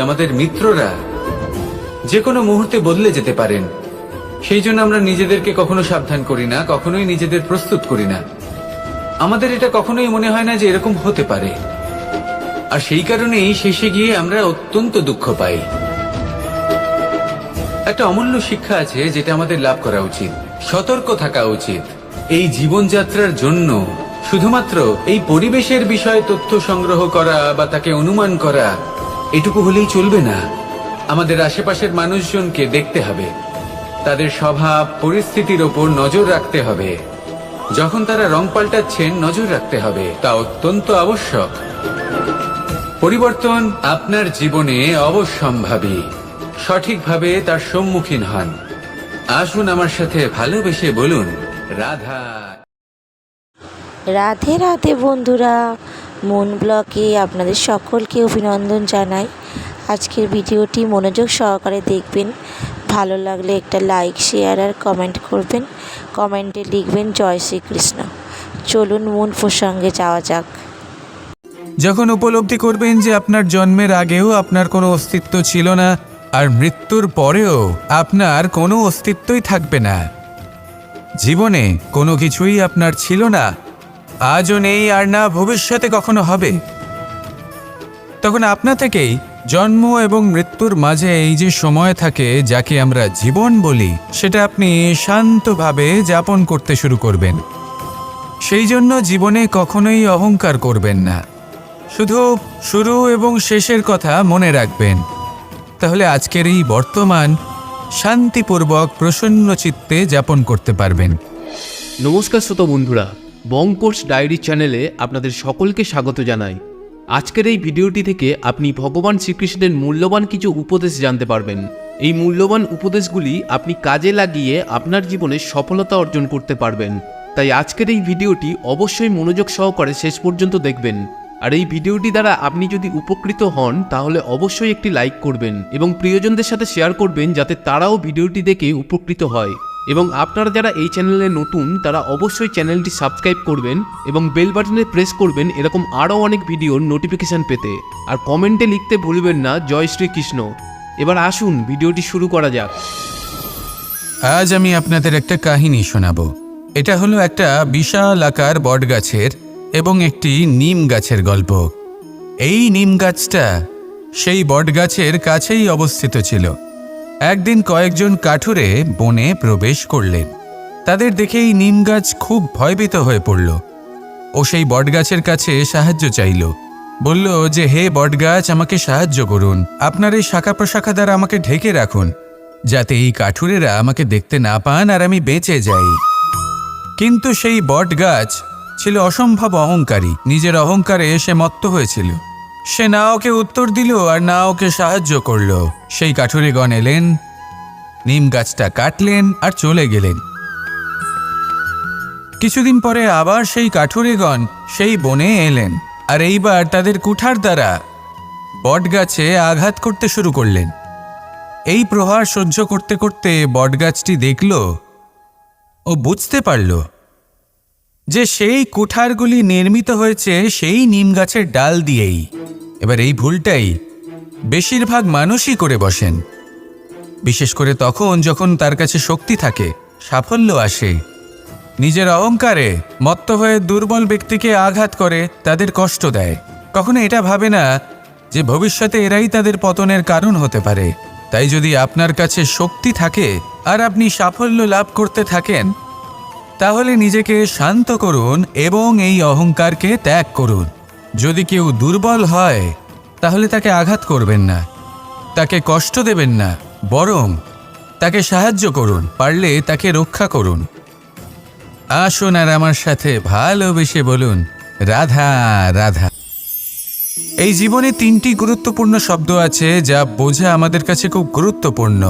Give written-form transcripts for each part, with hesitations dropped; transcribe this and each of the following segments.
আমাদের মিত্ররা যে কোনো মুহূর্তে বদলে যেতে পারেন। সেই জন্য আমরা নিজেদেরকে কখনো সাবধান করি না, কখনোই নিজেদের প্রস্তুত করি না। আমাদের এটা কখনোই মনে হয় না যে এরকম হতে পারে, আর সেই কারণেই শেষে গিয়ে আমরা অত্যন্ত দুঃখ পাই। একটা অমূল্য শিক্ষা আছে যেটা আমাদের লাভ করা উচিত, সতর্ক থাকা উচিত। এই জীবনযাত্রার জন্য শুধুমাত্র এই পরিবেশের বিষয়ে তথ্য সংগ্রহ করা বা তাকে অনুমান করা এটুকু হলেই চলবে না। আমাদের আশেপাশের মানুষজনকে দেখতে হবে, তাদের স্বভাব পরিস্থিতির ওপর নজর রাখতে হবে। যখন তারা রং পাল্টাচ্ছেন নজর রাখতে হবে, তা অত্যন্ত আবশ্যক। পরিবর্তন আপনার জীবনে অবশ্যম্ভাবী, সঠিকভাবে তার সম্মুখীন হন। আসুন আমার সাথে ভালোবেসে বলুন রাধা। রাধে রাধে বন্ধুরা, মন ব্লগে আপনাদের সকলকে অভিনন্দন জানাই। আজকের ভিডিওটি মনোযোগ সহকারে দেখবেন। ভালো লাগলে একটা লাইক, শেয়ার আর কমেন্ট করবেন। কমেন্টে লিখবেন জয় শ্রীকৃষ্ণ। চলুন মূল প্রসঙ্গে যাওয়া যাক। যখন উপলব্ধি করবেন যে আপনার জন্মের আগেও আপনার কোনো অস্তিত্ব ছিল না, আর মৃত্যুর পরেও আপনার কোনো অস্তিত্বই থাকবে না, জীবনে কোনো কিছুই আপনার ছিল না, আজও নেই আর না ভবিষ্যতে কখনো হবে, তখন আপনা থেকেই জন্ম এবং মৃত্যুর মাঝে এই যে সময় থাকে যাকে আমরা জীবন বলি, সেটা আপনি শান্তভাবে যাপন করতে শুরু করবেন। সেই জন্য জীবনে কখনোই অহংকার করবেন না, শুধু শুরু এবং শেষের কথা মনে রাখবেন। তাহলে আজকের এই বর্তমান শান্তিপূর্বক প্রসন্ন চিত্তে যাপন করতে পারবেন। নমস্কার শ্রোতা বন্ধুরা, বং কোর্স ডায়েরি চ্যানেলে আপনাদের সকলকে স্বাগত জানাই। আজকের এই ভিডিওটি থেকে আপনি ভগবান শ্রীকৃষ্ণের মূল্যবান কিছু উপদেশ জানতে পারবেন। এই মূল্যবান উপদেশগুলি আপনি কাজে লাগিয়ে আপনার জীবনে সফলতা অর্জন করতে পারবেন। তাই আজকের এই ভিডিওটি অবশ্যই মনোযোগ সহকারে শেষ পর্যন্ত দেখবেন। আর এই ভিডিওটি দ্বারা আপনি যদি উপকৃত হন তাহলে অবশ্যই একটি লাইক করবেন এবং প্রিয়জনদের সাথে শেয়ার করবেন, যাতে তারাও ভিডিওটি দেখে উপকৃত হয়। এবং আপনারা যারা এই চ্যানেলে নতুন তারা অবশ্যই চ্যানেলটি সাবস্ক্রাইব করবেন এবং বেল বাটনে প্রেস করবেন এরকম আরও অনেক ভিডিওর নোটিফিকেশান পেতে। আর কমেন্টে লিখতে ভুলবেন না জয় শ্রীকৃষ্ণ। এবার আসুন ভিডিওটি শুরু করা যাক। আজ আমি আপনাদের একটা কাহিনী শোনাবো। এটা হলো একটা বিশাল আকার বটগাছের এবং একটি নিম গাছের গল্প। এই নিম গাছটা সেই বটগাছের কাছেই অবস্থিত ছিল। একদিন কয়েকজন কাঠুরে বনে প্রবেশ করলেন। তাদের দেখেই নিম গাছ খুব ভয়ভীত হয়ে পড়ল ও সেই বটগাছের কাছে সাহায্য চাইল। বলল যে, হে বটগাছ, আমাকে সাহায্য করুন, আপনার এই শাখা প্রশাখা দ্বারা আমাকে ঢেকে রাখুন, যাতে এই কাঠুরেরা আমাকে দেখতে না পান আর আমি বেঁচে যাই। কিন্তু সেই বটগাছ ছিল অসম্ভব অহংকারী। নিজের অহংকারে সে মত্ত হয়েছিল। সে না ওকে উত্তর দিল আর না ওকে সাহায্য করল। সেই কাঠুরেগণ এলেন, নিম গাছটা কাটলেন আর চলে গেলেন। কিছুদিন পরে আবার সেই কাঠুরেগণ সেই বনে এলেন, আর এইবার তাদের কুঠার দ্বারা বটগাছে আঘাত করতে শুরু করলেন। এই প্রহার সহ্য করতে করতে বটগাছটি দেখল ও বুঝতে পারল যে সেই কুঠারগুলি নির্মিত হয়েছে সেই নিম গাছের ডাল দিয়েই। এবার এই ভুলটাই বেশিরভাগ মানুষই করে বসেন, বিশেষ করে তখন যখন তার কাছে শক্তি থাকে, সাফল্য আসে। নিজের অহংকারে মত্ত হয়ে দুর্বল ব্যক্তিকে আঘাত করে, তাদের কষ্ট দেয়। কখনো এটা ভাবে না যে ভবিষ্যতে এরাই তাদের পতনের কারণ হতে পারে। তাই যদি আপনার কাছে শক্তি থাকে আর আপনি সাফল্য লাভ করতে থাকেন, তাহলে নিজেকে শান্ত করুন এবং এই অহংকারকে ত্যাগ করুন। যদি কেউ দুর্বল হয় তাহলে তাকে আঘাত করবেন না, তাকে কষ্ট দেবেন না, বরং তাকে সাহায্য করুন, পারলে তাকে রক্ষা করুন। আসুন আর আমার সাথে ভালোবেসে বলুন রাধা রাধা। এই জীবনে তিনটি গুরুত্বপূর্ণ শব্দ আছে যা বোঝা আমাদের কাছে খুব গুরুত্বপূর্ণ,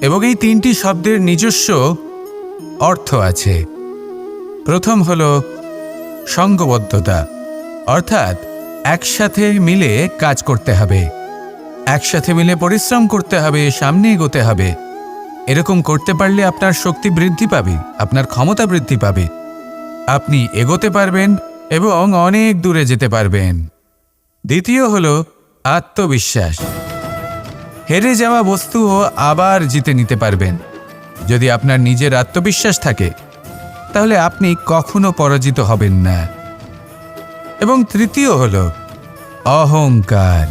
এবং এই তিনটি শব্দের নিজস্ব অর্থ আছে। প্রথম হলো সঙ্গবদ্ধতা, অর্থাৎ একসাথে মিলে কাজ করতে হবে, একসাথে মিলে পরিশ্রম করতে হবে, সামনে এগোতে হবে। এরকম করতে পারলে আপনার শক্তি বৃদ্ধি পাবে, আপনার ক্ষমতা বৃদ্ধি পাবে, আপনি এগোতে পারবেন এবং অনেক দূরে যেতে পারবেন। দ্বিতীয় হলো আত্মবিশ্বাস। হেরে যাওয়া বস্তুও আবার জিতে নিতে পারবেন। যদি আপনার নিজের আত্মবিশ্বাস থাকে তাহলে আপনি কখনো পরাজিত হবেন না। এবং তৃতীয় হলো অহংকার।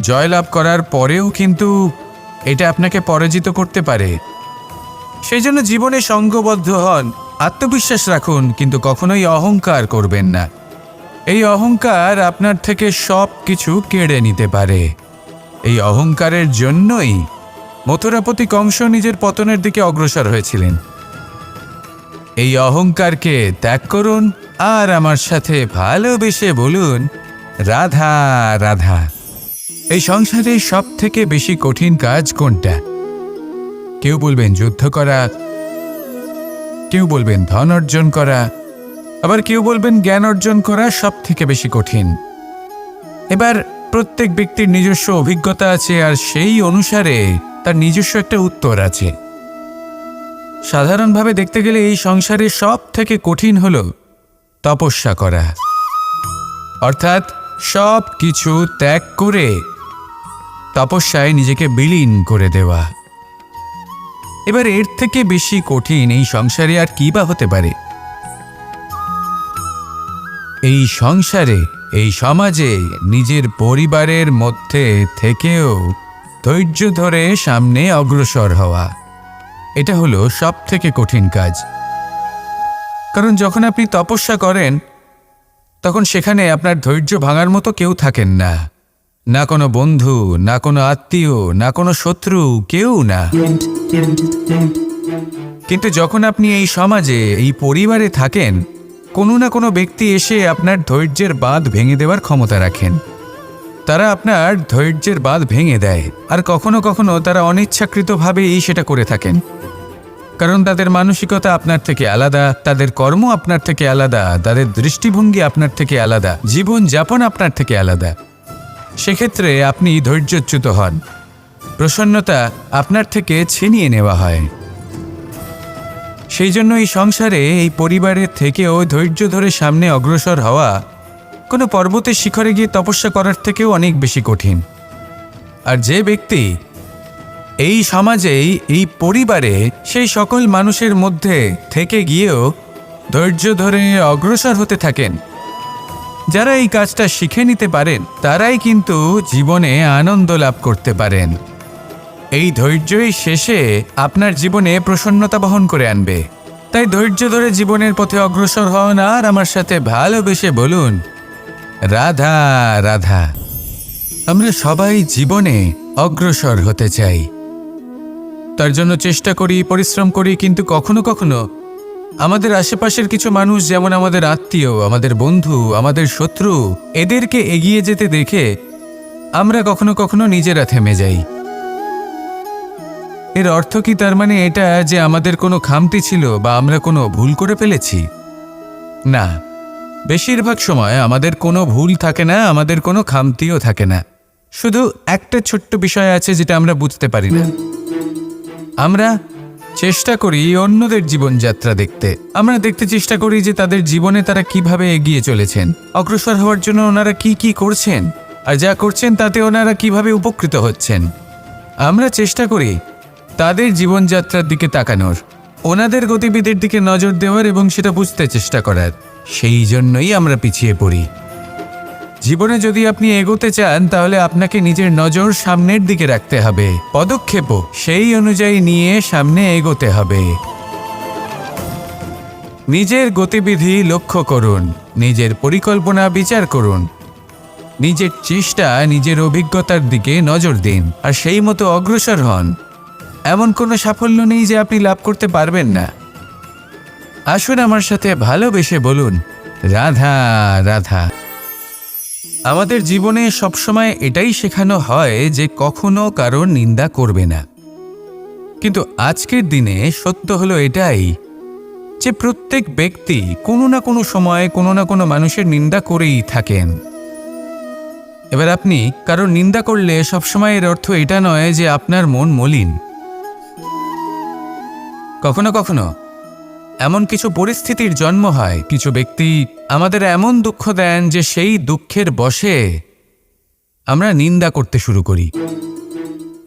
জয়লাভ করার পরেও কিন্তু এটা আপনাকে পরাজিত করতে পারে। সেই জন্য জীবনে সঙ্গবদ্ধ হন, আত্মবিশ্বাস রাখুন, কিন্তু কখনোই অহংকার করবেন না। এই অহংকার আপনার থেকে সব কিছু কেড়ে নিতে পারে। এই অহংকারের জন্যই মথুরাপতি কংস নিজের পতনের দিকে অগ্রসর হয়েছিলেন। এই অহংকারকে ত্যাগ করুন আর আমার সাথে ভালোবেসে বলুন, রাধা রাধা। এই সংসারে সব থেকে বেশি কঠিন কাজ কোনটা? কেউ বলবেন যুদ্ধ করা, কেউ বলবেন ধন অর্জন করা, আবার কেউ বলবেন জ্ঞান অর্জন করা সব থেকে বেশি কঠিন। এবার প্রত্যেক ব্যক্তির নিজস্ব অভিজ্ঞতা আছে আর সেই অনুসারে তার নিজস্ব একটা উত্তর আছে। সাধারণভাবে দেখতে গেলে এই সংসারে সব থেকে কঠিন হলো তপস্যা করা, অর্থাৎ সব কিছু ত্যাগ করে তপস্যায় নিজেকে বিলীন করে দেওয়া। এবার এর থেকে বেশি কঠিন এই সংসারে আর কি বা হতে পারে? এই সংসারে, এই সমাজে, নিজের পরিবারের মধ্যে থেকেও ধৈর্য ধরে সামনে অগ্রসর হওয়া, এটা হলো সব থেকে কঠিন কাজ। কারণ যখন আপনি তপস্যা করেন তখন সেখানে আপনার ধৈর্য ভাঙার মতো কেউ থাকেন না, না কোনো বন্ধু, না কোনো আত্মীয়, না কোনো শত্রু, কেউ না। কিন্তু যখন আপনি এই সমাজে, এই পরিবারে থাকেন, কোনো না কোনো ব্যক্তি এসে আপনার ধৈর্যের বাঁধ ভেঙে দেওয়ার ক্ষমতা রাখেন। তারা আপনার ধৈর্যের বাঁধ ভেঙে দেয়, আর কখনো কখনো তারা অনিচ্ছাকৃতভাবেই সেটা করে থাকেন। কারণ তাদের মানসিকতা আপনার থেকে আলাদা, তাদের কর্ম আপনার থেকে আলাদা, তাদের দৃষ্টিভঙ্গি আপনার থেকে আলাদা, জীবনযাপন আপনার থেকে আলাদা। সেক্ষেত্রে আপনি ধৈর্যচ্যুত হন, প্রসন্নতা আপনার থেকে ছিনিয়ে নেওয়া হয়। সেই জন্য এই সংসারে, এই পরিবারের থেকেও ধৈর্য ধরে সামনে অগ্রসর হওয়া কোনো পর্বতের শিখরে গিয়ে তপস্যা করার থেকেও অনেক বেশি কঠিন। আর যে ব্যক্তি এই সমাজেই, এই পরিবারে, সেই সকল মানুষের মধ্যে থেকে গিয়েও ধৈর্য ধরে অগ্রসর হতে থাকেন, যারা এই কাজটা শিখে নিতে পারেন, তারাই কিন্তু জীবনে আনন্দ লাভ করতে পারেন। এই ধৈর্যই শেষে আপনার জীবনে প্রসন্নতা বহন করে আনবে। তাই ধৈর্য ধরে জীবনের পথে অগ্রসর হন আর আমার সাথে ভালোবেসে বলুন, রাধা রাধা। আমরা সবাই জীবনে অগ্রসর হতে চাই, তার জন্য চেষ্টা করি, পরিশ্রম করি, কিন্তু কখনো কখনো আমাদের আশেপাশের কিছু মানুষ, যেমন আমাদের আত্মীয়, আমাদের বন্ধু, আমাদের শত্রু, এদেরকে এগিয়ে যেতে দেখে আমরা কখনো কখনো নিজেরা থেমে যাই। এর অর্থ কি তার মানে এটা যে আমাদের কোনো খামতি ছিল বা আমরা কোনো ভুল করে ফেলেছি? না, বেশিরভাগ সময় আমাদের কোনো ভুল থাকে না, আমাদের কোনো খামতিও থাকে না। শুধু একটা ছোট্ট বিষয় আছে যেটা আমরা বুঝতে পারি না। আমরা চেষ্টা করি অন্যদের জীবনযাত্রা দেখতে। আমরা দেখতে চেষ্টা করি যে তাদের জীবনে তারা কিভাবে এগিয়ে চলেছেন, অগ্রসর হওয়ার জন্য ওনারা কি কি করছেন, আর যা করছেন তাতে ওনারা কিভাবে উপকৃত হচ্ছেন। আমরা চেষ্টা করি তাদের জীবনযাত্রার দিকে তাকানোর, ওনাদের গতিবিধির দিকে নজর দেওয়ার এবং সেটা বুঝতে চেষ্টা করার। সেই জন্যই আমরা পিছিয়ে পড়ি। জীবনে যদি আপনি এগোতে চান তাহলে আপনাকে নিজের নজর সামনের দিকে রাখতে হবে, পদক্ষেপও সেই অনুযায়ী নিয়ে সামনে এগোতে হবে। নিজের গতিবিধি লক্ষ্য করুন, নিজের পরিকল্পনা বিচার করুন, নিজের চেষ্টা, নিজের অভিজ্ঞতার দিকে নজর দিন আর সেই মতো অগ্রসর হন। এমন কোনো সাফল্য নেই যে আপনি লাভ করতে পারবেন না। আসুন আমার সাথে ভালোবেসে বলুন, রাধা রাধা। আমাদের জীবনে সবসময় এটাই শেখানো হয় যে কখনো কারোর নিন্দা করবে না, কিন্তু আজকের দিনে সত্য হলো এটাই যে প্রত্যেক ব্যক্তি কোনো না কোনো সময় কোনো না কোনো মানুষের নিন্দা করেই থাকেন। এবার আপনি কারোর নিন্দা করলে সবসময় এর অর্থ এটা নয় যে আপনার মন মলিন। কখনো কখনো এমন কিছু পরিস্থিতির জন্ম হয়, কিছু ব্যক্তি আমাদের এমন দুঃখ দেন যে সেই দুঃখের বশে আমরা নিন্দা করতে শুরু করি।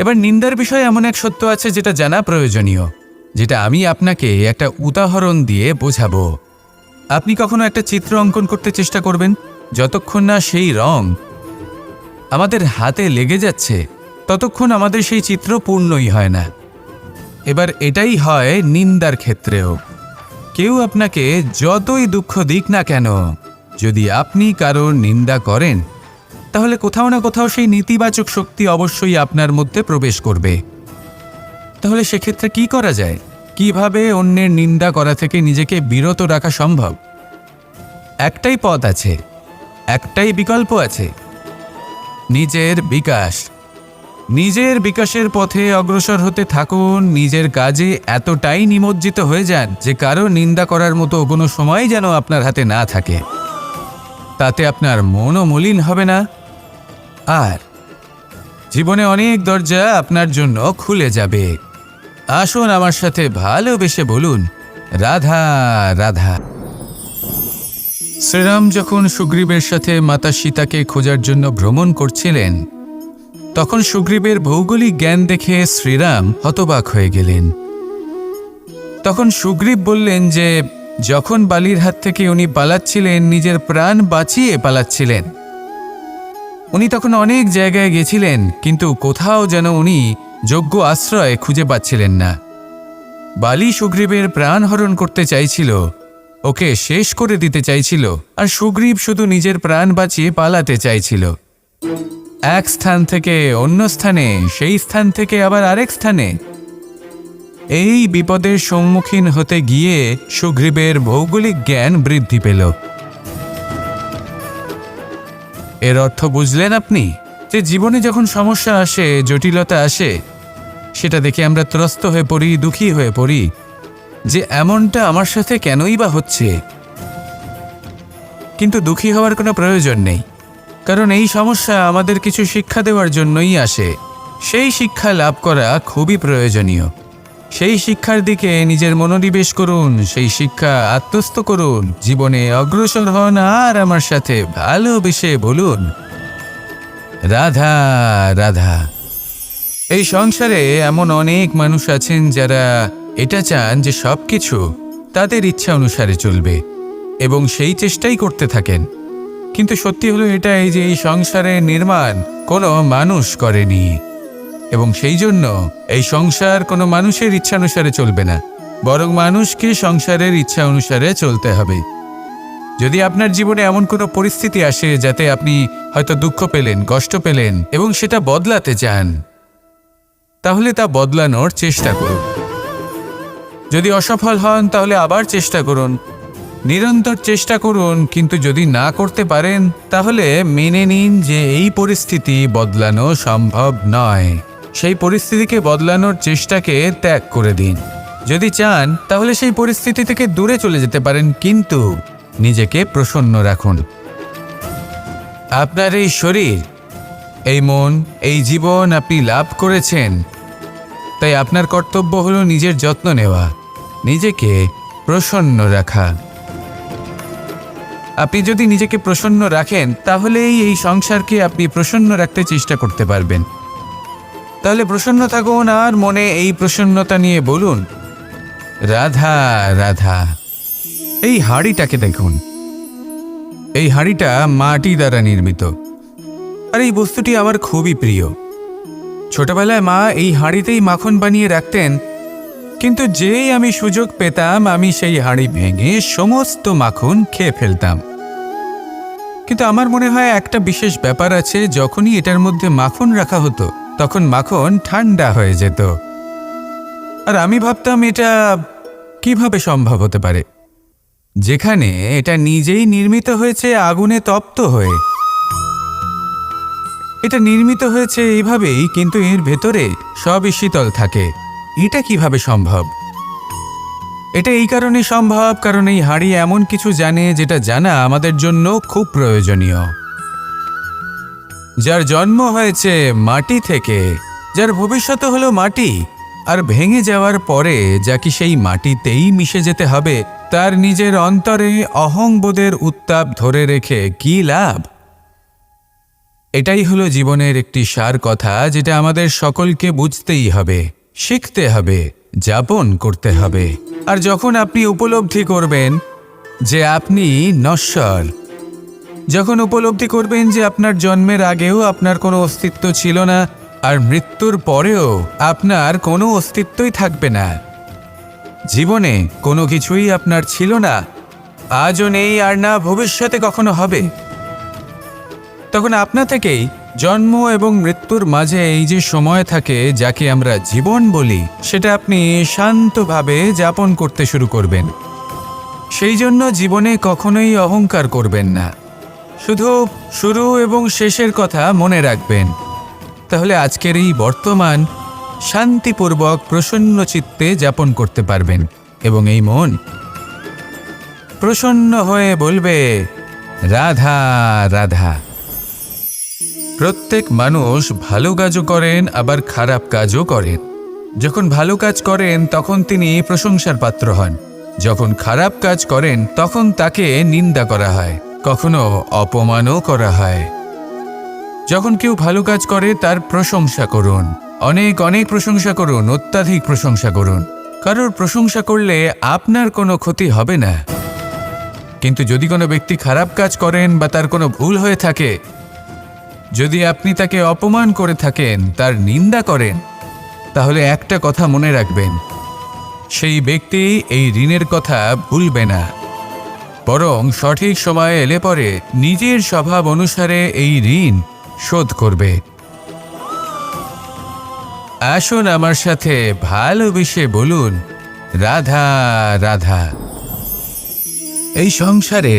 এবার নিন্দার বিষয়ে এমন এক সত্য আছে যেটা জানা প্রয়োজনীয়, যেটা আমি আপনাকে একটা উদাহরণ দিয়ে বোঝাবো। আপনি কখনো একটা চিত্র অঙ্কন করতে চেষ্টা করবেন, যতক্ষণ না সেই রং আমাদের হাতে লেগে যাচ্ছে ততক্ষণ আমাদের সেই চিত্র পূর্ণই হয় না। এবার এটাই হয় নিন্দার ক্ষেত্রেও। কেউ আপনাকে যতই দুঃখ দিক না কেন, যদি আপনি কারোর নিন্দা করেন তাহলে কোথাও না কোথাও সেই নেতিবাচক শক্তি অবশ্যই আপনার মধ্যে প্রবেশ করবে। তাহলে সেক্ষেত্রে কি করা যায়? কিভাবে অন্যের নিন্দা করা থেকে নিজেকে বিরত রাখা সম্ভব? একটাই পথ আছে, একটাই বিকল্প আছে, নিজের বিকাশ। নিজের বিকাশের পথে অগ্রসর হতে থাকুন। নিজের কাজে এতটাই নিমজ্জিত হয়ে যান যে কারো নিন্দা করার মতো কোনো সময় যেন আপনার হাতে না থাকে। তাতে আপনার মনও মলিন হবে না, আর জীবনে অনেক দরজা আপনার জন্য খুলে যাবে। আসুন আমার সাথে ভালোবেসে বলুন, রাধা রাধা। শ্রীরাম যখন সুগ্রীবের সাথে মাতা সীতাকে খোঁজার জন্য ভ্রমণ করছিলেন, তখন সুগ্রীবের ভৌগোলিক জ্ঞান দেখে শ্রীরাম হতবাক হয়ে গেলেন। তখন সুগ্রীব বললেন যে যখন বালির হাত থেকে উনি পালাচ্ছিলেন, নিজের প্রাণ বাঁচিয়ে পালাচ্ছিলেন, উনি তখন অনেক জায়গায় গেছিলেন, কিন্তু কোথাও যেন উনি যোগ্য আশ্রয় খুঁজে পাচ্ছিলেন না। বালি সুগ্রীবের প্রাণ হরণ করতে চাইছিল, ওকে শেষ করে দিতে চাইছিল, আর সুগ্রীব শুধু নিজের প্রাণ বাঁচিয়ে পালাতে চাইছিল। এক স্থান থেকে অন্য স্থানে, সেই স্থান থেকে আবার আরেক স্থানে। এই বিপদের সম্মুখীন হতে গিয়ে সুগ্রীবের ভৌগোলিক জ্ঞান বৃদ্ধি পেল। এর অর্থ বুঝলেন আপনি? যে জীবনে যখন সমস্যা আসে, জটিলতা আসে, সেটা দেখে আমরা ত্রস্ত হয়ে পড়ি, দুঃখী হয়ে পড়ি যে এমনটা আমার সাথে কেনই বা হচ্ছে। কিন্তু দুঃখী হওয়ার কোনো প্রয়োজন নেই, কারণ এই সমস্যা আমাদের কিছু শিক্ষা দেওয়ার জন্যই আসে। সেই শিক্ষা লাভ করা খুবই প্রয়োজনীয়। সেই শিক্ষার দিকে নিজের মনোনিবেশ করুন, সেই শিক্ষা আত্মস্থ করুন, জীবনে অগ্রসর হন, আর আমার সাথে ভালোবেসে বলুন, রাধা রাধা। এই সংসারে এমন অনেক মানুষ আছেন যারা এটা চান যে সবকিছু তাদের ইচ্ছা অনুসারে চলবে, এবং সেই চেষ্টাই করতে থাকেন। কিন্তু সত্যি হলো এটাই যে এই সংসারের নির্মাণ কোনো মানুষ করেনি, এবং সেই জন্য এই সংসার কোনো মানুষের ইচ্ছা অনুসারে চলবে না, বরং মানুষকে সংসারের ইচ্ছা অনুসারে চলতে হবে। যদি আপনার জীবনে এমন কোনো পরিস্থিতি আসে যাতে আপনি হয়তো দুঃখ পেলেন, কষ্ট পেলেন, এবং সেটা বদলাতে চান, তাহলে তা বদলানোর চেষ্টা করুন। যদি অসফল হন তাহলে আবার চেষ্টা করুন, নিরন্তর চেষ্টা করুন। কিন্তু যদি না করতে পারেন তাহলে মেনে নিন যে এই পরিস্থিতি বদলানো সম্ভব নয়। সেই পরিস্থিতিকে বদলানোর চেষ্টাকে ত্যাগ করে দিন। যদি চান তাহলে সেই পরিস্থিতি থেকে দূরে চলে যেতে পারেন, কিন্তু নিজেকে প্রসন্ন রাখুন। আপনার এই শরীর, এই মন, এই জীবন আপনি লাভ করেছেন, তাই আপনার কর্তব্য হলো নিজের যত্ন নেওয়া, নিজেকে প্রসন্ন রাখা। আপনি যদি নিজেকে প্রসন্ন রাখেন তাহলেই এই সংসারকে আপনি প্রসন্ন রাখতে চেষ্টা করতে পারবেন। তাহলে প্রসন্ন থাকুন, আর মনে এই প্রসন্নতা নিয়ে বলুন, রাধা রাধা। এই হাঁড়িটাকে দেখুন, এই হাঁড়িটা মাটি দ্বারা নির্মিত, আর এই বস্তুটি আমার খুবই প্রিয়। ছোটবেলায় মা এই হাঁড়িতেই মাখন বানিয়ে রাখতেন, কিন্তু যেই আমি সুযোগ পেতাম আমি সেই হাঁড়ি ভেঙে সমস্ত মাখন খেয়ে ফেলতাম। কিন্তু আমার মনে হয় একটা বিশেষ ব্যাপার আছে, যখনই এটার মধ্যে মাখন রাখা হতো তখন মাখন ঠান্ডা হয়ে যেত। আর আমি ভাবতাম এটা কিভাবে সম্ভব হতে পারে, যেখানে এটা নিজেই নির্মিত হয়েছে আগুনে তপ্ত হয়ে। এটা নির্মিত হয়েছে এইভাবেই, কিন্তু এর ভেতরে সবই শীতল থাকে। এটা কিভাবে সম্ভব? এটা এই কারণে সম্ভব কারণ এই হাঁড়ি এমন কিছু জানে যেটা জানা আমাদের জন্য খুব প্রয়োজনীয়। যার জন্ম হয়েছে মাটি থেকে, যার ভবিষ্যৎ হলো মাটি, আর ভেঙে যাওয়ার পরে যা কি সেই মাটিতেই মিশে যেতে হবে, তার নিজের অন্তরে অহংবোধের উত্তাপ ধরে রেখে কি লাভ? এটাই হলো জীবনের একটি সার কথা, যেটা আমাদের সকলকে বুঝতেই হবে, শিখতে হবে, যাপন করতে হবে। আর যখন আপনি উপলব্ধি করবেন যে আপনি নশ্বর, যখন উপলব্ধি করবেন যে আপনার জন্মের আগেও আপনার কোনো অস্তিত্ব ছিল না, আর মৃত্যুর পরেও আপনার কোনো অস্তিত্বই থাকবে না, জীবনে কোনো কিছুই আপনার ছিল না, আজও নেই, আর না ভবিষ্যতে কখনো হবে, তখন আপনা থেকেই জন্ম এবং মৃত্যুর মাঝে এই যে সময় থাকে, যাকে আমরা জীবন বলি, সেটা আপনি শান্তভাবে যাপন করতে শুরু করবেন। সেই জন্য জীবনে কখনোই অহংকার করবেন না, শুধু শুরু এবং শেষের কথা মনে রাখবেন। তাহলে আজকের এই বর্তমান শান্তিপূর্বক প্রসন্ন চিত্তে যাপন করতে পারবেন, এবং এই মন প্রসন্ন হয়ে বলবে, রাধা রাধা। প্রত্যেক মানুষ ভালো কাজও করেন, আবার খারাপ কাজও করেন। যখন ভালো কাজ করেন তখন তিনি প্রশংসার পাত্র হন, যখন খারাপ কাজ করেন তখন তাকে নিন্দা করা হয়, কখনো অপমানও করা হয়। যখন কেউ ভালো কাজ করে তার প্রশংসা করুন, অনেক অনেক প্রশংসা করুন, অত্যাধিক প্রশংসা করুন। কারোর প্রশংসা করলে আপনার কোনো ক্ষতি হবে না, কিন্তু যদি কোনো ব্যক্তি খারাপ কাজ করেন বা তার কোনো ভুল হয়ে থাকে, যদি আপনি তাকে অপমান করে থাকেন, তার নিন্দা করেন, তাহলে একটা কথা মনে রাখবেন, সেই ব্যক্তি এই ঋণের কথা ভুলবে না, বরং সঠিক সময়ে এলে পরে নিজের স্বভাব অনুসারে এই ঋণ শোধ করবে। আসুন আমার সাথে ভালোবেসে বলুন, রাধা রাধা। এই সংসারে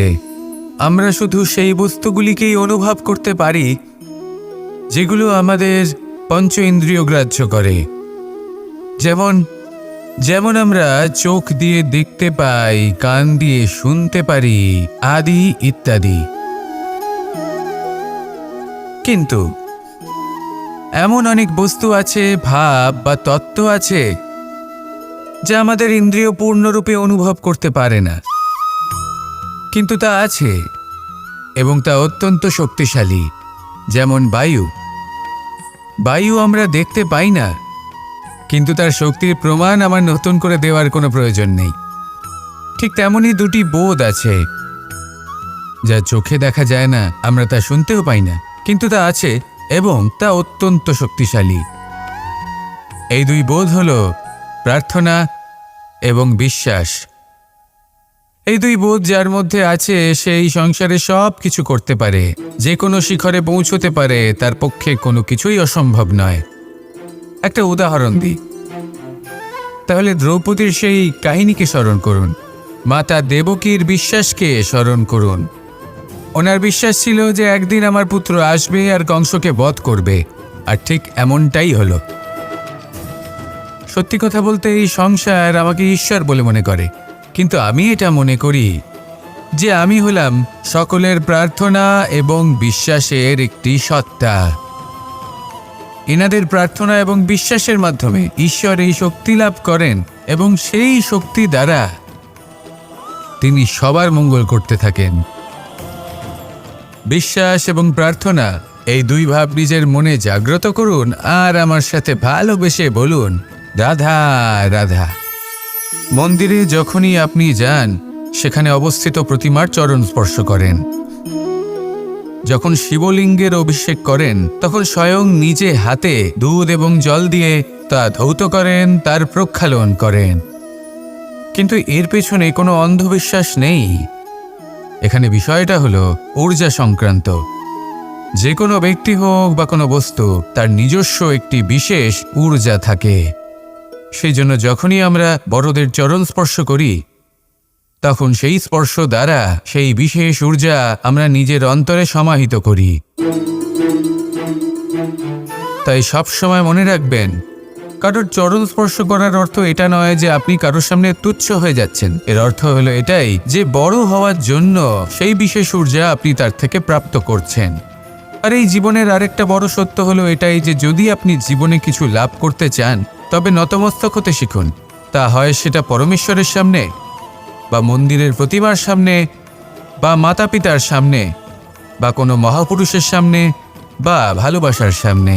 আমরা শুধু সেই বস্তুগুলিকেই অনুভব করতে পারি যেগুলো আমাদের পঞ্চ ইন্দ্রিয় গ্রাহ্য করে, যেমন যেমন আমরা চোখ দিয়ে দেখতে পাই, কান দিয়ে শুনতে পারি, আদি ইত্যাদি। কিন্তু এমন অনেক বস্তু আছে, ভাব বা তত্ত্ব আছে, যা আমাদের ইন্দ্রিয় পূর্ণরূপে অনুভব করতে পারে না, কিন্তু তা আছে এবং তা অত্যন্ত শক্তিশালী। যেমন বায়ু। বায়ু আমরা দেখতে পাই না, কিন্তু তার শক্তির প্রমাণ আমার নতুন করে দেওয়ার কোনো প্রয়োজন নেই। ঠিক তেমনই দুটি বোধ আছে, যা চোখে দেখা যায় না, আমরা তা শুনতেও পাই না, কিন্তু তা আছে এবং তা অত্যন্ত শক্তিশালী। এই দুই বোধ হল প্রার্থনা এবং বিশ্বাস। এই দুই বোধ যার মধ্যে আছে, সেই সংসারে সব কিছু করতে পারে, যে কোনো শিখরে পৌঁছতে পারে, তার পক্ষে কোনো কিছুই অসম্ভব নয়। একটা উদাহরণ দিই, তাহলে দ্রৌপদীর সেই কাহিনীকে স্মরণ করুন, মাতা দেবকীর বিশ্বাসকে স্মরণ করুন। ওনার বিশ্বাস ছিল যে একদিন আমার পুত্র আসবে আর কংসকে বধ করবে, আর ঠিক এমনটাই হলো। সত্যি কথা বলতে এই সংসার আমাকে ঈশ্বর বলে মনে করে, কিন্তু আমি এটা মনে করি যে আমি হলাম সকলের প্রার্থনা এবং বিশ্বাসের একটি সত্তা। এনাদের প্রার্থনা এবং বিশ্বাসের মাধ্যমে ঈশ্বর এই শক্তি লাভ করেন, এবং সেই শক্তি দ্বারা তিনি সবার মঙ্গল করতে থাকেন। বিশ্বাস এবং প্রার্থনা, এই দুই ভাব নিজের মনে জাগ্রত করুন, আর আমার সাথে ভালোবেসে বলুন, রাধা রাধা। মন্দিরে যখনই আপনি যান, সেখানে অবস্থিত প্রতিমার চরণ স্পর্শ করেন। যখন শিবলিঙ্গের অভিষেক করেন, তখন স্বয়ং নিজে হাতে দুধ এবং জল দিয়ে তা ধৌত করেন, তার প্রক্ষালন করেন। কিন্তু এর পেছনে কোনো অন্ধবিশ্বাস নেই। এখানে বিষয়টা হলো ঊর্জা সংক্রান্ত। যে কোনো ব্যক্তি হোক বা কোনো বস্তু, তার নিজস্ব একটি বিশেষ ঊর্জা থাকে। সেই জন্য যখনই আমরা বড়দের চরণ স্পর্শ করি, তখন সেই স্পর্শ দ্বারা সেই বিশেষ ঊর্জা আমরা নিজের অন্তরে সমাহিত করি। তাই সব সময় মনে রাখবেন, কারোর চরণ স্পর্শ করার অর্থ এটা নয় যে আপনি কারোর সামনে তুচ্ছ হয়ে যাচ্ছেন। এর অর্থ হলো এটাই যে বড় হওয়ার জন্য সেই বিশেষ ঊর্জা আপনি তার থেকে প্রাপ্ত করছেন। আর এই জীবনের আরেকটা বড় সত্য হলো এটাই যে যদি আপনি জীবনে কিছু লাভ করতে চান, তবে নতমস্তক হতে শিখুন। তা হয় সেটা পরমেশ্বরের সামনে, বা মন্দিরের প্রতিমার সামনে, বা মাতা পিতার সামনে, বা কোনো মহাপুরুষের সামনে, বা ভালোবাসার সামনে।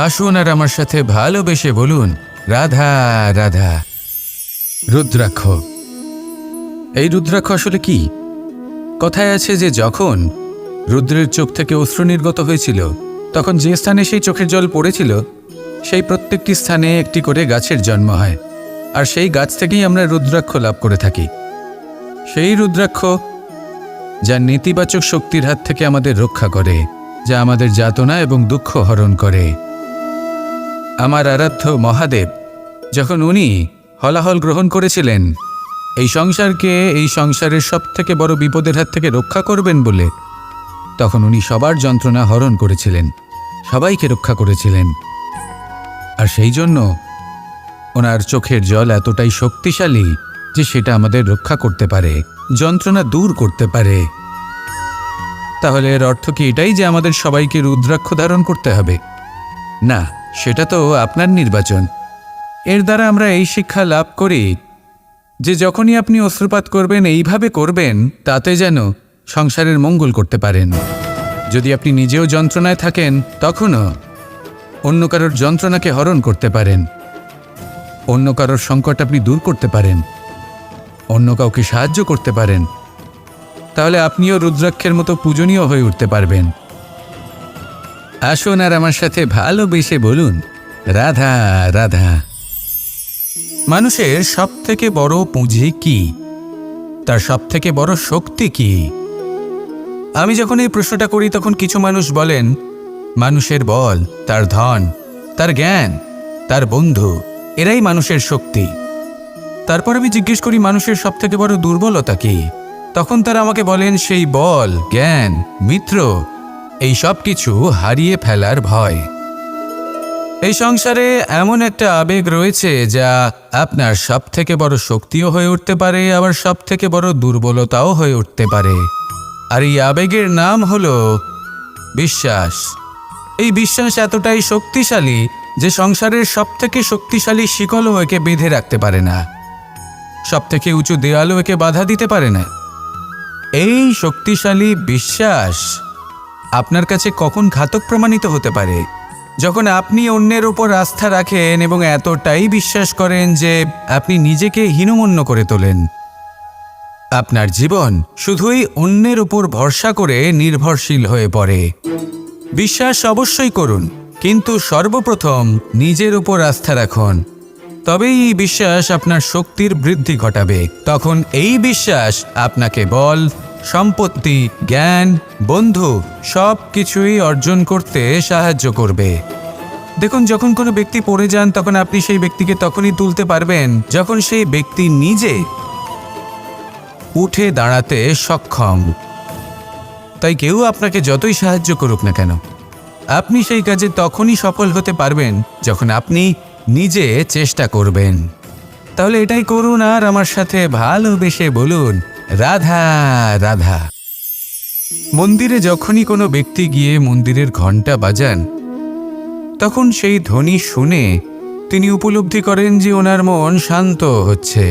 আসুন আর আমার সাথে ভালোবেসে বলুন, রাধা রাধা। রুদ্রাক্ষ। এই রুদ্রাক্ষ আসলে কি? কথায় আছে যে যখন রুদ্রের চোখ থেকে অশ্রু নির্গত হয়েছিল, তখন যে স্থানে সেই চোখের জল পড়েছিল সেই প্রত্যেকটি স্থানে একটি করে গাছের জন্ম হয়, আর সেই গাছ থেকেই আমরা রুদ্রাক্ষ লাভ করে থাকি। সেই রুদ্রাক্ষ যা নেতিবাচক শক্তির হাত থেকে আমাদের রক্ষা করে, যা আমাদের যাতনা এবং দুঃখ হরণ করে। আমার আরাধ্য মহাদেব যখন উনি হলাহল গ্রহণ করেছিলেন এই সংসারকে, এই সংসারের সব থেকে বড় বিপদের হাত থেকে রক্ষা করবেন বলে, তখন উনি সবার যন্ত্রণা হরণ করেছিলেন, সবাইকে রক্ষা করেছিলেন। আর সেই জন্য ওনার চোখের জল এতটাই শক্তিশালী যে সেটা আমাদের রক্ষা করতে পারে, যন্ত্রণা দূর করতে পারে। তাহলে এর অর্থ কি এটাই যে আমাদের সবাইকে রুদ্রাক্ষ ধারণ করতে হবে? না, সেটা তো আপনার নির্বাচন। এর দ্বারা আমরা এই শিক্ষা লাভ করি যে যখনই আপনি অশ্রুপাত করবেন, এইভাবে করবেন তাতে যেন সংসারের মঙ্গল করতে পারেন। যদি আপনি নিজেও যন্ত্রণায় থাকেন, তখনও অন্য কারোর যন্ত্রণাকে হরণ করতে পারেন, অন্য কারোর সংকট আপনি দূর করতে পারেন, অন্য কাউকে সাহায্য করতে পারেন। তাহলে আপনিও রুদ্রাক্ষের মতো পূজনীয় হয়ে উঠতে পারবেন। আসুন আর আমার সাথে ভালোবেসে বলুন, রাধা রাধা। মানুষের সব থেকে বড় পুঁজি কি? তার সব থেকে বড় শক্তি কি? আমি যখন এই প্রশ্নটা করি তখন কিছু মানুষ বলেন মানুষের বল, তার ধন, তার জ্ঞান, তার বন্ধু, এরাই মানুষের শক্তি। তারপর আমি জিজ্ঞেস করি মানুষের সব থেকে বড় দুর্বলতা কি? তখন তারা আমাকে বলেন সেই বল, জ্ঞান, মিত্র, এই সব কিছু হারিয়ে ফেলার ভয়। এই সংসারে এমন একটা আবেগ রয়েছে যা আপনার সব থেকে বড় শক্তিও হয়ে উঠতে পারে, আবার সব থেকে বড় দুর্বলতাও হয়ে উঠতে পারে। আর এই আবেগের নাম হলো বিশ্বাস। এই বিশ্বাস এতটাই শক্তিশালী যে সংসারের সব থেকে শক্তিশালী শিকলও একে বেঁধে রাখতে পারে না, সব থেকে উঁচু দেয়ালও একে বাধা দিতে পারে না। এই শক্তিশালী বিশ্বাস আপনার কাছে কখন ঘাতক প্রমাণিত হতে পারে? যখন আপনি অন্যের উপর আস্থা রাখেন এবং এতটাই বিশ্বাস করেন যে আপনি নিজেকে হীনমন্য করে তোলেন। আপনার জীবন শুধুই অন্যের উপর ভরসা করে নির্ভরশীল হয়ে পড়ে। বিশ্বাস অবশ্যই করুন, কিন্তু সর্বপ্রথম নিজের উপর আস্থা রাখুন। তবেই এই বিশ্বাস আপনার শক্তির বৃদ্ধি ঘটাবে। তখন এই বিশ্বাস আপনাকে বল, সম্পত্তি, জ্ঞান, বন্ধু সব কিছুই অর্জন করতে সাহায্য করবে। দেখুন, যখন কোনো ব্যক্তি পড়ে যান তখন আপনি সেই ব্যক্তিকে তখনই তুলতে পারবেন যখন সেই ব্যক্তি নিজে উঠে দাঁড়াতে সক্ষম। তাই কেউ আপনাকে যতই সাহায্য করুক না কেন, আপনি সেই কাজে তখনই সফল হতে পারবেন যখন আপনি নিজে চেষ্টা করবেন। তাহলে এটাই করুন আর আমার সাথে ভালোবেসে বলুন, রাধা রাধা। মন্দিরে যখনই কোনো ব্যক্তি গিয়ে মন্দিরের ঘণ্টা বাজান, তখন সেই ধ্বনি শুনে তিনি উপলব্ধি করেন যে ওনার মন শান্ত হচ্ছে।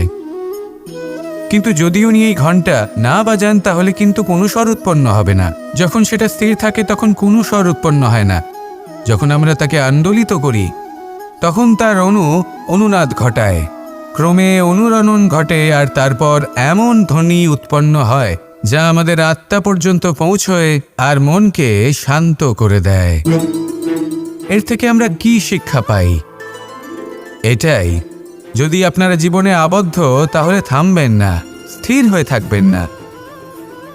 কিন্তু যদি উনি এই ঘণ্টা না বাজান তাহলে কিন্তু কোনো স্বর উৎপন্ন হবে না। যখন সেটা স্থির থাকে তখন কোনো স্বর উৎপন্ন হয় না। যখন আমরা তাকে আন্দোলিত করি তখন তার অনুনাদ ঘটায়, ক্রমে অনুরণন ঘটে, আর তারপর এমন ধ্বনি উৎপন্ন হয় যা আমাদের আত্মা পর্যন্ত পৌঁছয় আর মনকে শান্ত করে দেয়। এর থেকে আমরা কি শিক্ষা পাই? এটাই, যদি আপনারা জীবনে আবদ্ধ তাহলে থামবেন না, স্থির হয়ে থাকবেন না,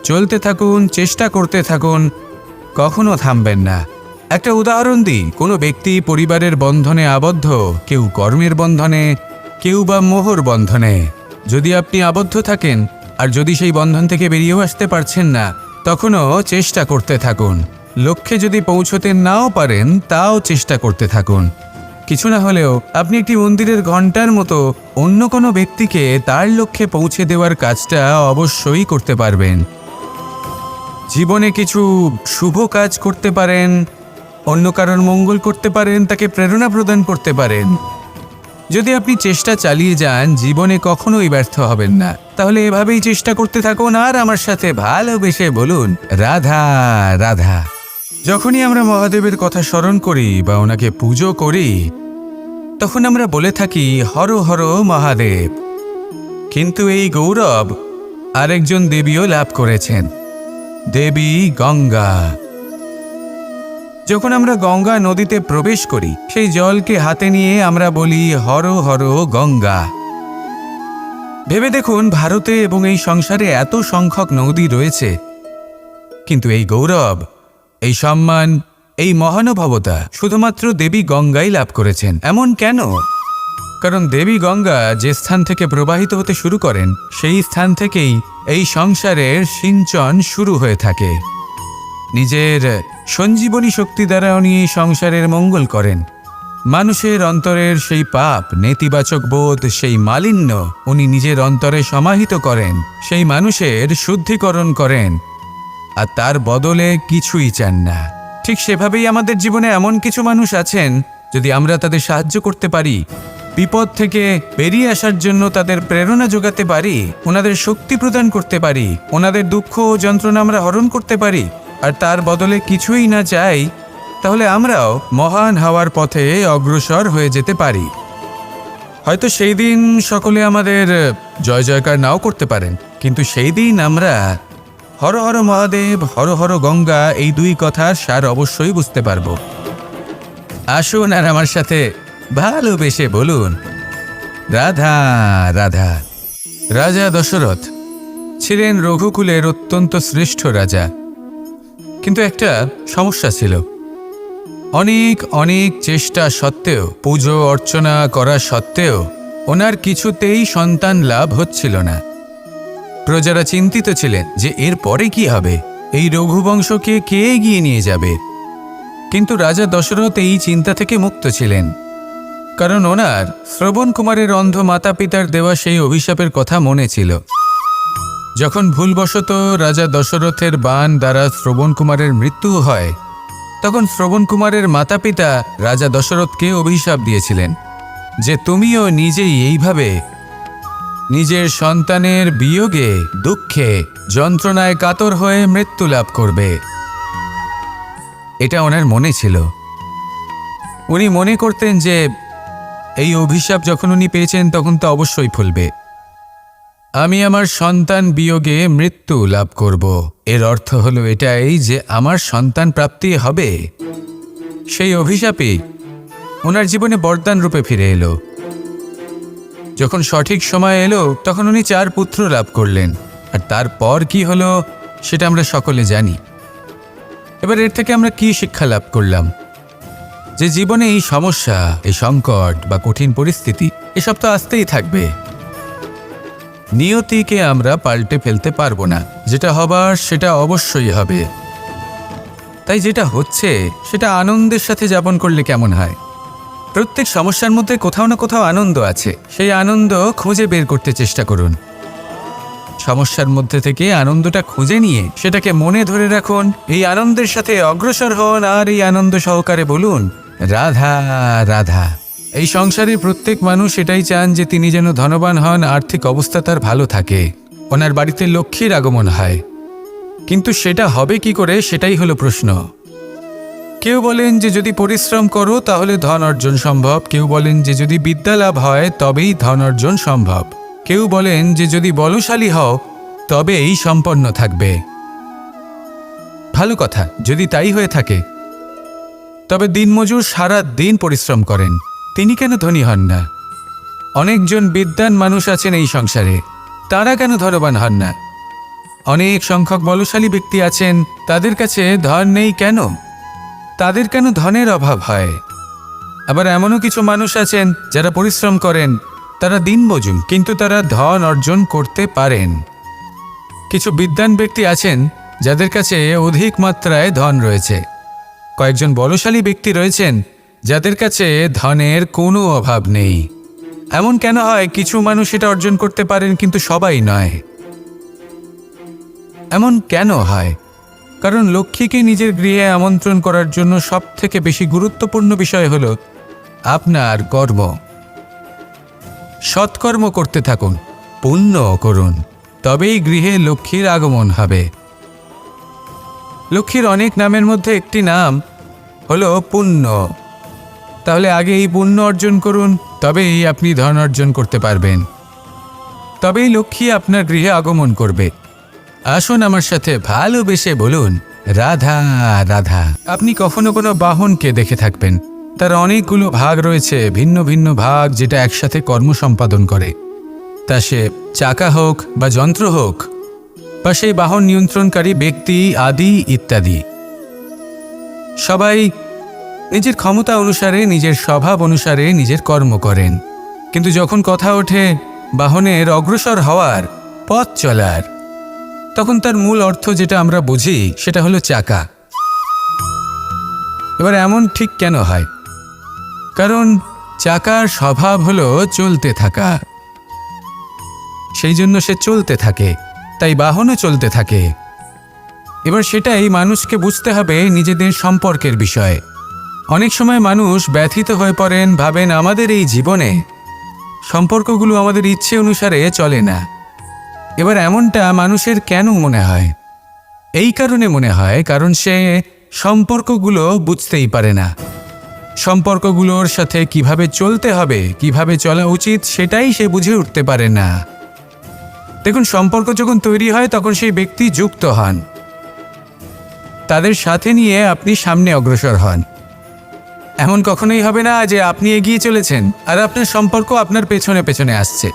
চলতে থাকুন, চেষ্টা করতে থাকুন, কখনো থামবেন না। একটা উদাহরণ দিই, কোনো ব্যক্তি পরিবারের বন্ধনে আবদ্ধ, কেউ কর্মের বন্ধনে, কেউ বা মোহর বন্ধনে। যদি আপনি আবদ্ধ থাকেন আর যদি সেই বন্ধন থেকে বেরিয়েও আসতে পারছেন না, তখনও চেষ্টা করতে থাকুন। লক্ষ্যে যদি পৌঁছতে নাও পারেন তাও চেষ্টা করতে থাকুন। কিছু না হলেও আপনি একটি মন্দিরের ঘণ্টার মতো অন্য কোনো ব্যক্তিকে তার লক্ষ্যে পৌঁছে দেওয়ার কাজটা অবশ্যই করতে পারবেন। জীবনে কিছু শুভ কাজ করতে পারেন, অন্য কারোর মঙ্গল করতে পারেন, তাকে প্রেরণা প্রদান করতে পারেন। যদি আপনি চেষ্টা চালিয়ে যান জীবনে কখনোই ব্যর্থ হবেন না। তাহলে এভাবেই চেষ্টা করতে থাকুন আর আমার সাথে ভালোবেসে বলুন, রাধা রাধা। যখনই আমরা মহাদেবের কথা স্মরণ করি বা ওনাকে পুজো করি তখন আমরা বলে থাকি হর হর মহাদেব। কিন্তু এই গৌরব আরেকজন দেবীও লাভ করেছেন, দেবী গঙ্গা। যখন আমরা গঙ্গা নদীতে প্রবেশ করি সেই জলকে হাতে নিয়ে আমরা বলি হর হর গঙ্গা। ভেবে দেখুন, ভারতে এবং এই সংসারে এত সংখ্যক নদী রয়েছে, কিন্তু এই গৌরব, এই সম্মান, এই মহানুভবতা শুধুমাত্র দেবী গঙ্গাই লাভ করেছেন। এমন কেন? কারণ দেবী গঙ্গা যে স্থান থেকে প্রবাহিত হতে শুরু করেন সেই স্থান থেকেই এই সংসারের সিঞ্চন শুরু হয়ে থাকে। নিজের সঞ্জীবনী শক্তি দ্বারা উনি এই সংসারের মঙ্গল করেন। মানুষের অন্তরের সেই পাপ, নেতিবাচক বোধ, সেই মালিন্য উনি নিজের অন্তরে সমাহিত করেন, সেই মানুষের শুদ্ধিকরণ করেন, আর তার বদলে কিছুই চান না। ঠিক সেভাবেই আমাদের জীবনে এমন কিছু মানুষ আছেন, যদি আমরা তাদের সাহায্য করতে পারি, বিপদ থেকে বেরিয়ে আসার জন্য তাদের প্রেরণা যোগাতে পারি, ওনাদের শক্তি প্রদান করতে পারি, ওনাদের দুঃখ ও যন্ত্রণা আমরা হরণ করতে পারি, আর তার বদলে কিছুই না চাই, তাহলে আমরাও মহান হওয়ার পথে অগ্রসর হয়ে যেতে পারি। হয়তো সেই দিন সকলে আমাদের জয় জয়কার নাও করতে পারেন, কিন্তু সেই দিন আমরা হর হর মহাদেব, হর হর গঙ্গা এই দুই কথার সার অবশ্যই বুঝতে পারব। আসুন আর আমার সাথে ভালোবেসে বলুন, রাধা রাধা। রাজা দশরথ ছিলেন রঘুকুলের অত্যন্ত শ্রেষ্ঠ রাজা, কিন্তু একটা সমস্যা ছিল। অনেক অনেক চেষ্টা সত্ত্বেও, পুজো অর্চনা করা সত্ত্বেও ওনার কিছুতেই সন্তান লাভ হচ্ছিল না। প্রজারা চিন্তিত ছিলেন যে এর পরে কি হবে, এই রঘুবংশকে কে এগিয়ে নিয়ে যাবে। কিন্তু রাজা দশরথ এই চিন্তা থেকে মুক্ত ছিলেন, কারণ ওনার শ্রবণ কুমারের অন্ধ মাতা পিতার দেওয়া সেই অভিশাপের কথা মনে ছিল। যখন ভুলবশত রাজা দশরথের বাণ দ্বারা শ্রবণ কুমারের মৃত্যু হয়, তখন শ্রবণ কুমারের মাতা পিতা রাজা দশরথকে অভিশাপ দিয়েছিলেন যে তুমিও নিজেই এইভাবে নিজের সন্তানের বিয়োগে, দুঃখে, যন্ত্রণায় কাতর হয়ে মৃত্যু লাভ করবে। এটা ওনার মনে ছিল। উনি মনে করতেন যে এই অভিশাপ যখন উনি পেয়েছেন তখন তো অবশ্যই ফলবে। আমি আমার সন্তান বিয়োগে মৃত্যু লাভ করব, এর অর্থ হলো এটাই যে আমার সন্তান প্রাপ্তি হবে। সেই অভিশাপই ওনার জীবনে বরদান রূপে ফিরে এলো। যখন সঠিক সময় এলো তখন উনি 4 পুত্র লাভ করলেন, আর তারপর কি হলো সেটা আমরা সকলে জানি। এবার এর থেকে আমরা কি শিক্ষা লাভ করলাম? যে জীবনে এই সমস্যা, এই সংকট বা কঠিন পরিস্থিতি এসব তো আসতেই থাকবে। নিয়তিকে আমরা পাল্টে ফেলতে পারবো না, যেটা হবার সেটা অবশ্যই হবে। তাই যেটা হচ্ছে সেটা আনন্দের সাথে যাপন করলে কেমন হয়? প্রত্যেক সমস্যার মধ্যে কোথাও না কোথাও আনন্দ আছে, সেই আনন্দ খুঁজে বের করতে চেষ্টা করুন। সমস্যার মধ্যে থেকে আনন্দটা খুঁজে নিয়ে সেটাকে মনে ধরে রাখুন, এই আনন্দের সাথে অগ্রসর হন, আর এই আনন্দ সহকারে বলুন রাধা রাধা। এই সংসারে প্রত্যেক মানুষ এটাই চান যে তিনি যেন ধনবান হন, আর্থিক অবস্থা তার ভালো থাকে, ওনার বাড়িতে লক্ষ্মীর আগমন হয়। কিন্তু সেটা হবে কি করে, সেটাই হলো প্রশ্ন। কেউ বলেন যে যদি পরিশ্রম করো তাহলে ধন অর্জন সম্ভব, কেউ বলেন যে যদি বিদ্যা লাভ হয় তবেই ধন অর্জন সম্ভব, কেউ বলেন যে যদি বলশালী হও তবেই সম্পন্ন থাকবে। ভালো কথা, যদি তাই হয়ে থাকে, তবে দিনমজুর সারা দিন পরিশ্রম করেন, তিনি কেন ধনী হন না? অনেকজন বিদ্বান মানুষ আছেন এই সংসারে, তারা কেন ধনবান হন না? অনেক সংখ্যক বলশালী ব্যক্তি আছেন, তাদের কাছে ধন নেই কেন? তাদের কেন ধনের অভাব হয়? আবার এমনও কিছু মানুষ আছেন যারা পরিশ্রম করেন, তারা দিনমজুর, কিন্তু তারা ধন অর্জন করতে পারেন। কিছু বিদ্বান ব্যক্তি আছেন যাদের কাছে অধিক মাত্রায় ধন রয়েছে। কয়েকজন বলশালী ব্যক্তি রয়েছেন যাদের কাছে ধনের কোনো অভাব নেই। এমন কেন হয় কিছু মানুষ এটা অর্জন করতে পারেন কিন্তু সবাই নয়? এমন কেন হয়? কারণ লক্ষ্মীকে নিজের গৃহে আমন্ত্রণ করার জন্য সবথেকে বেশি গুরুত্বপূর্ণ বিষয় হলো আপনার কর্ম। সৎকর্ম করতে থাকুন, পুণ্য করুন, তবেই গৃহে লক্ষ্মীর আগমন হবে। লক্ষ্মীর অনেক নামের মধ্যে একটি নাম হলো পুণ্য। তাহলে আগে এই পুণ্য অর্জন করুন, তবেই আপনি ধন অর্জন করতে পারবেন, তবেই লক্ষ্মী আপনার গৃহে আগমন করবে। আসুন আমার সাথে ভালোবেসে বলুন রাধা রাধা। আপনি কখনো কোনো বাহনকে দেখে থাকবেন, তার অনেকগুলো ভাগ রয়েছে, ভিন্ন ভিন্ন ভাগ, যেটা একসাথে কর্ম সম্পাদন করে। তা সে চাকা হোক বা যন্ত্র হোক, বা সেই বাহন নিয়ন্ত্রণকারী ব্যক্তি আদি ইত্যাদি। সবাই নিজের ক্ষমতা অনুসারে, নিজের স্বভাব অনুসারে নিজের কর্ম করেন। কিন্তু যখন কথা ওঠে বাহনের অগ্রসর হওয়ার, পথ চলার, তখন তার মূল অর্থ যেটা আমরা বুঝি সেটা হলো চাকা। এবার এমন ঠিক কেন হয়? কারণ চাকার স্বভাব হলো চলতে থাকা, সেই জন্য সে চলতে থাকে, তাই বাহনও চলতে থাকে। এবার সেটাই মানুষকে বুঝতে হবে নিজেদের সম্পর্কের বিষয়ে। অনেক সময় মানুষ ব্যথিত হয়ে পড়েন, ভাবেন আমাদের এই জীবনে সম্পর্কগুলো আমাদের ইচ্ছে অনুসারে চলে না। এবার এমনটা মানুষের কেন মনে হয়? এই কারণে মনে হয় কারণ সে সম্পর্কগুলো বুঝতেই পারে না। সম্পর্কগুলোর সাথে কিভাবে চলতে হবে, কিভাবে চলা উচিত, সেটাই সে বুঝে উঠতে পারে না। দেখুন, সম্পর্ক যখন তৈরি হয় তখন সেই ব্যক্তি যুক্ত হন, তাদের সাথে নিয়ে আপনি সামনে অগ্রসর হন। এমন কখনোই হবে না যে আপনি এগিয়ে চলেছেন আর আপনার সম্পর্ক আপনার পেছনে পেছনে আসছে।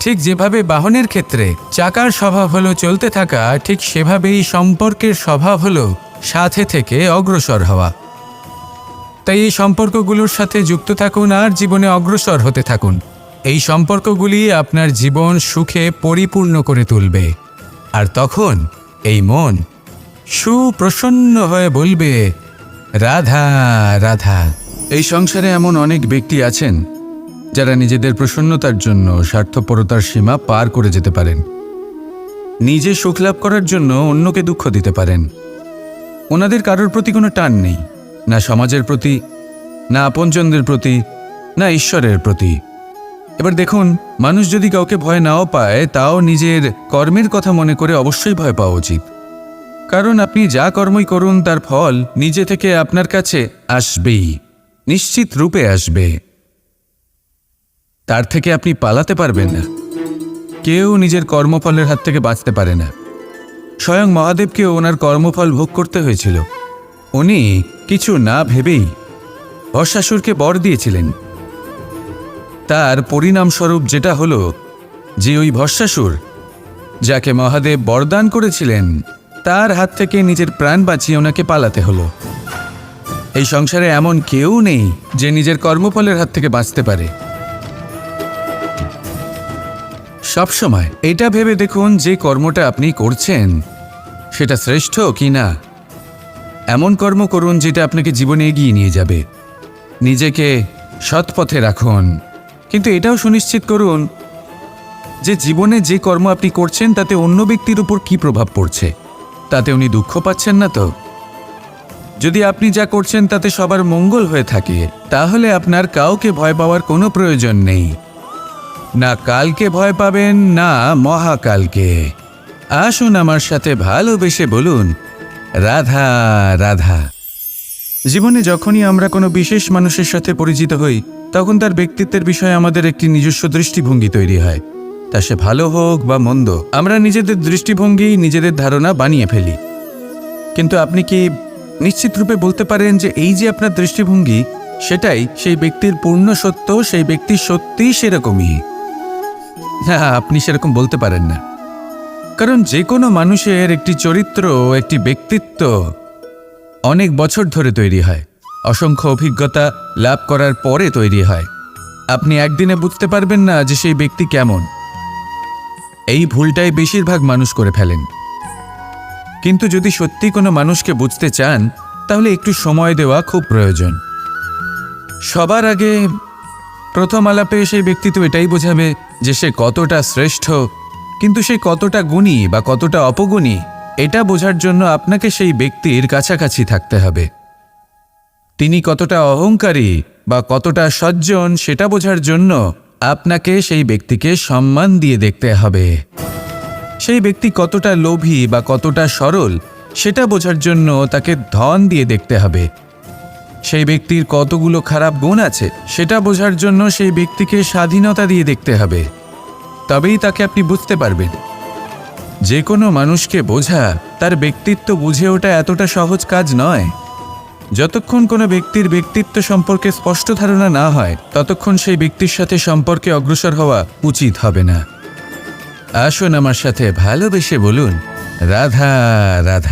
ঠিক যেভাবে বাহনের ক্ষেত্রে চাকার স্বভাব হলো চলতে থাকা, ঠিক সেভাবেই সম্পর্কের স্বভাব হলো সাথে থেকে অগ্রসর হওয়া। তাই এই সম্পর্কগুলোর সাথে যুক্ত থাকুন আর জীবনে অগ্রসর হতে থাকুন। এই সম্পর্কগুলি আপনার জীবন সুখে পরিপূর্ণ করে তুলবে। আর তখন এই মন সুপ্রসন্ন হয়ে বলবে রাধা রাধা। এই সংসারে এমন অনেক ব্যক্তি আছেন যারা নিজেদের প্রসন্নতার জন্য স্বার্থপরতার সীমা পার করে যেতে পারেন। নিজে সুখ লাভ করার জন্য অন্যকে দুঃখ দিতে পারেন। ওনাদের কারোর প্রতি কোনো টান নেই, না সমাজের প্রতি, না আপনজনদের প্রতি, না ঈশ্বরের প্রতি। এবার দেখুন, মানুষ যদি কাউকে ভয় নাও পায়, তাও নিজের কর্মের কথা মনে করে অবশ্যই ভয় পাওয়া উচিত। কারণ আপনি যা কর্মই করুন তার ফল নিজে থেকে আপনার কাছে আসবেই, নিশ্চিত রূপে আসবে। তার থেকে আপনি পালাতে পারবেন না। কেউ নিজের কর্মফলের হাত থেকে বাঁচতে পারে না। স্বয়ং মহাদেবকেও ওনার কর্মফল ভোগ করতে হয়েছিল। উনি কিছু না ভেবেই ভস্মাসুরকে বর দিয়েছিলেন। তার পরিণামস্বরূপ যেটা হলো যে ওই ভস্মাসুর, যাকে মহাদেব বরদান করেছিলেন, তার হাত থেকে নিজের প্রাণ বাঁচিয়ে ওনাকে পালাতে হলো। এই সংসারে এমন কেউ নেই যে নিজের কর্মফলের হাত থেকে বাঁচতে পারে। সবসময় এটা ভেবে দেখুন যে কর্মটা আপনি করছেন সেটা শ্রেষ্ঠ কি না। এমন কর্ম করুন যেটা আপনাকে জীবনে এগিয়ে নিয়ে যাবে। নিজেকে সৎ পথে রাখুন, কিন্তু এটাও সুনিশ্চিত করুন যে জীবনে যে কর্ম আপনি করছেন তাতে অন্য ব্যক্তির উপর কি প্রভাব পড়ছে, তাতে উনি দুঃখ পাচ্ছেন না তো। যদি আপনি যা করছেন তাতে সবার মঙ্গল হয়ে থাকে, তাহলে আপনার কাউকে ভয় পাওয়ার কোনো প্রয়োজন নেই। না কালকে ভয় পাবেন, না মহাকালকে। আসুন আমার সাথে ভালোবেসে বলুন রাধা রাধা। জীবনে যখনই আমরা কোনো বিশেষ মানুষের সাথে পরিচিত হই, তখন তার ব্যক্তিত্বের বিষয়ে আমাদের একটি নিজস্ব দৃষ্টিভঙ্গি তৈরি হয়। তা সে ভালো হোক বা মন্দ, আমরা নিজেদের দৃষ্টিভঙ্গি, নিজেদের ধারণা বানিয়ে ফেলি। কিন্তু আপনি কি নিশ্চিত রূপে বলতে পারেন যে এই যে আপনার দৃষ্টিভঙ্গি, সেটাই সেই ব্যক্তির পূর্ণ সত্য, সেই ব্যক্তি সত্যিই সেরকমই? না, আপনি সেরকম বলতে পারেন না। কারণ যে কোনো মানুষের একটি চরিত্র, একটি ব্যক্তিত্ব অনেক বছর ধরে তৈরি হয়, অসংখ্য অভিজ্ঞতা লাভ করার পরে তৈরি হয়। আপনি একদিনে বুঝতে পারবেন না যে সেই ব্যক্তি কেমন। এই ভুলটাই বেশিরভাগ মানুষ করে ফেলেন। কিন্তু যদি সত্যি কোনো মানুষকে বুঝতে চান, তাহলে একটু সময় দেওয়া খুব প্রয়োজন। সবার আগে প্রথম আলাপে সেই ব্যক্তি তো এটাই বোঝাবে যে সে কতটা শ্রেষ্ঠ, কিন্তু সে কতটা গুণী বা কতটা অপগুণী, এটা বোঝার জন্য আপনাকে সেই ব্যক্তির কাছাকাছি থাকতে হবে। তিনি কতটা অহংকারী বা কতটা সজ্জন, সেটা বোঝার জন্য আপনাকে সেই ব্যক্তিকে সম্মান দিয়ে দেখতে হবে। সেই ব্যক্তি কতটা লোভী বা কতটা সরল, সেটা বোঝার জন্য তাকে ধন দিয়ে দেখতে হবে। সেই ব্যক্তির কতগুলো খারাপ গুণ আছে সেটা বোঝার জন্য সেই ব্যক্তিকে স্বাধীনতা দিয়ে দেখতে হবে। তবেই তাকে আপনি বুঝতে পারবেন। যে কোনো মানুষকে বোঝা, তার ব্যক্তিত্ব বুঝে ওঠা এতটা সহজ কাজ নয়। যতক্ষণ কোনো ব্যক্তির ব্যক্তিত্ব সম্পর্কে স্পষ্ট ধারণা না হয় ততক্ষণ সেই ব্যক্তির সাথে সম্পর্কে অগ্রসর হওয়া উচিত হবে না। আসুন আমার সাথে ভালোবেসে বলুন, রাধা রাধা।